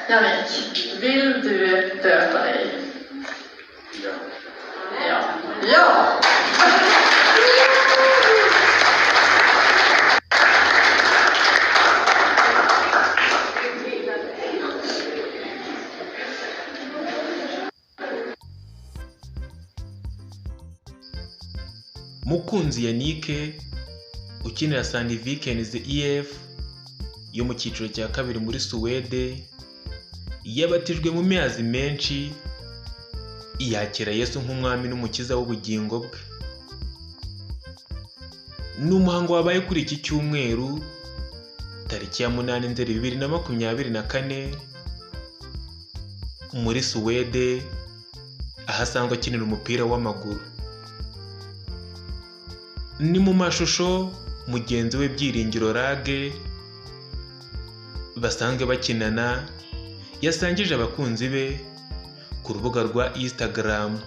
Jannik, vill du döpa dig? Ja. Ja. Ja! Mukunzi Yannick ukinira Sandviken IF yo mu cyiciro cya kabiri muri Suwede yabatijwe mu mezi menshi yakira Yesu nk'umwami n'umukiza w'ubugingo bwe. Ni umuhango wabaye kuri iki cyumweru tariki ya 8 Nzeri 2024 muri Suwede ahasanzwe akinira umupira w'amaguru. Ni mu mashusho mugenzi we Byiringiro Rage basanzwe bakinana yasangije abakunzi be ku rubuga rwa Instagram,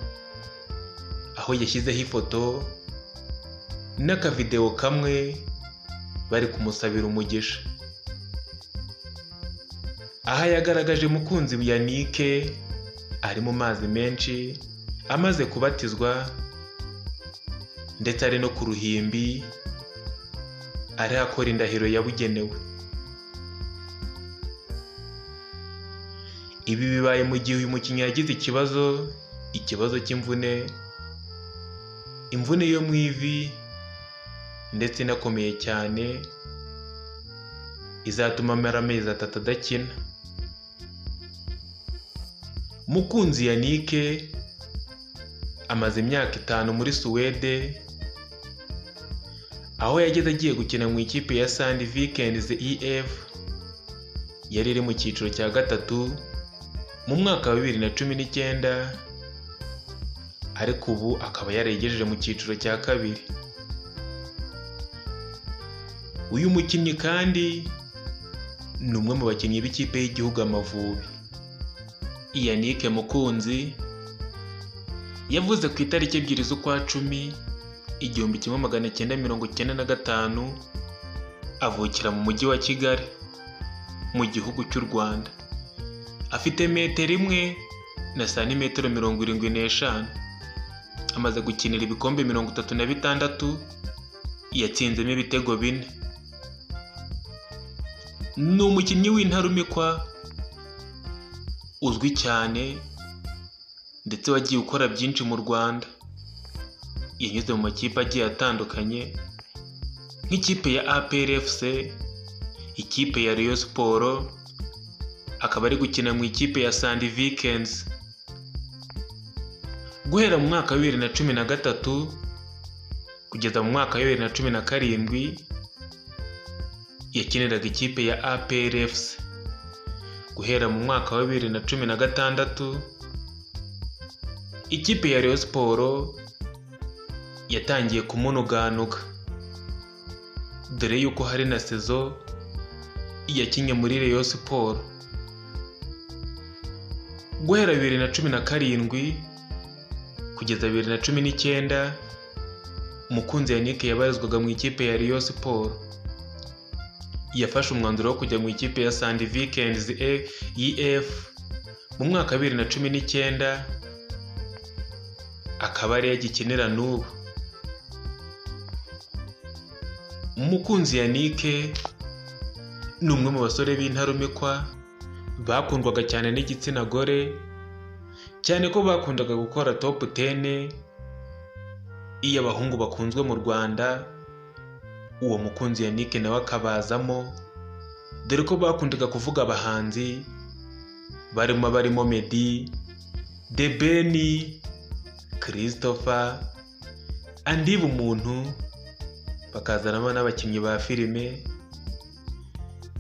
aho yashyizeho ifoto n'akavideo kamwe bari kumusabira umugisha. Aha yagaragaje mukunzi Yannick ari mu mazi menshi amaze kubatizwa ndetse ari no ku ruhimbi ari akora indahiro yabugenewe. Ibi bibaye mu gihe uyu mukinnyi yagize ikibazo cy'imvune, imvune yo mu ivi ndetse inakomeye cyane izatuma amara amezi 3 adakina. Mukunzi Yannick amaze imyaka 5 muri Suwede, aho yageze agiye gukina mu ikipe ya Sandviken IF yari iri mu cyiciro cya gatatu mu mwaka wa 2019, ariko ubu akaba yaregejeje mu cyiciro cya kabiri. Uyu mukinnyi kandi ni umwe mu bakinnyi b'ikipe y'igihugu Amavubi. Yannick Mukunzi yavuze ku itariki 2 z'ukwa 10 1995 avukira mu mujyi wa Kigali mu gihugu cy'u Rwanda. Afite 1 m na santimetero 75. Amaze gukinira ibikombe 36, yatsinzemo ibitego 4. Ni umukinnyi w'intarumikwa uzwi cyane ndetse wagiye ukora byinshi mu Rwanda. Yanyuze mu makipe agiye atandukanye nk'ikipe ya APR FC, ikipe ya Rayon Sport, akaba ari gukina mu ikipe ya Sandviken. Guhera mu mwaka wa 2013 kugeza mu mwaka wa 2017 yakiniraga ikipe ya APR FC. Guhera mu mwaka wa 2016 ikipe ya Rayon Sport yatangiye kumunuganuga, dore yuko hari na sezo yakinye muri Rayon Sport. Guhera 2017 kugeza 2019 Mukunzi Yannick yabarizwaga mu ikipe ya Rayon Sport. Yafashe umwanzuro wo kujya mu ikipe ya Sandviken IF mu mwaka wa 2019, akaba ari yagikinira n'ubu. Mukunzi Yannick ni umwe mu basore b'intarumikwa bakundwaga cyane n'igitsina gore, cyane ko bakundaga gukora top 10 iyo abahungu bakunzwe mu Rwanda. Uwo Mukunzi Yannick nawe akabazamo, dore ko bakundaga kuvuga abahanzi barimo Meddy, The Ben, Christopher, Andy Bumuntu, bakazanamo n'abakinnyi ba filime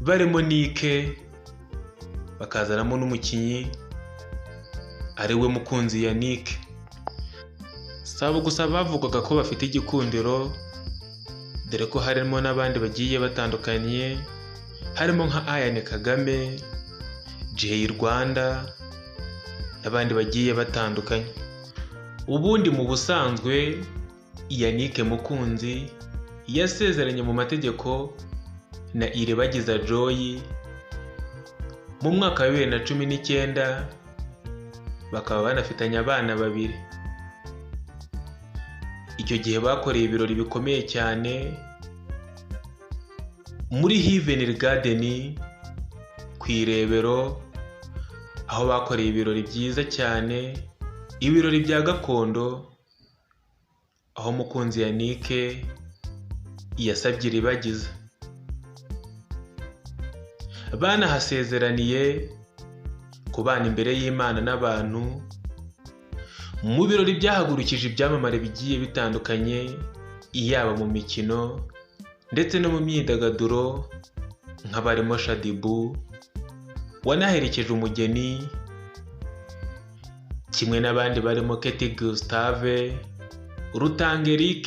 barimo Nick, bakazanamo n'umukinnyi ari we Mukunzi Yannick. Sabo gusa bavugaga ko bafite igikundiro, dore ko harimo n'abandi bagiye batandukanye, harimo nka Ayane Kagame, Jay Rwanda n'abandi bagiye batandukanye. Ubundi mu busanzwe Yannick Mukunzi yasezeranye mu mategeko na Iribagiza Joy mu mwaka wa 2019 bakaba banafitanye abana 2. Icyo gihe bakoreye ibirori bikomeye cyane muri Heaven Garden ku Irebero, aho bakoreye ibirori byiza cyane, ibirori bya gakondo, aho Mukunzi Yannick yasabye iribagiza. Banahasezeraniye kubana imbere y'Imana n'abantu mu birori byahagurukije ibyamamare bigiye bitandukanye, yaba mu mikino ndetse no mu myidagaduro, nk'abarimo Shadibu wanaherekeje umugeni, kimwe n'abandi barimo Keti Gustave, Rutanga Eric,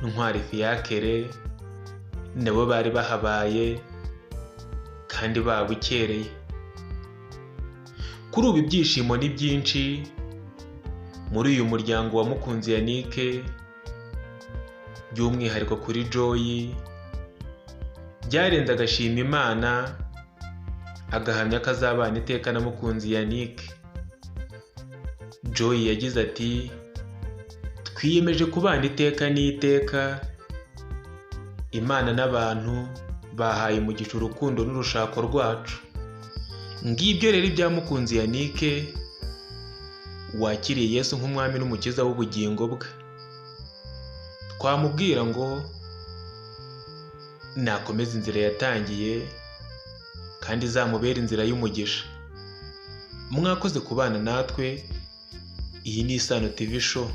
Ntwari Fiacre, nabo bari bahabaye kandi babukereye. Kuri ubu ibyishimo ni byinshi muri uyu muryango wa Mukunzi Yannick, by'umwihariko kuri Joy, byarenze agashima Imana, agahamya ko azabana iteka na Mukunzi Yannick. Joy yagize ati, twiyemeje kubana iteka n'iteka, Imana n'abantu bahaye umugisha urukundo n'urushako rwacu. Ngibyo rero ibya Mukunzi Yannick wakiriye Yesu nk'umwami n'umukiza w'ubugingo bwe. Twamubwira ngo nakomeza inzira yatangiye kandi izamubera inzira y'umugisha. Mwakoze kubana natwe. Iyi ni Isano TV Show.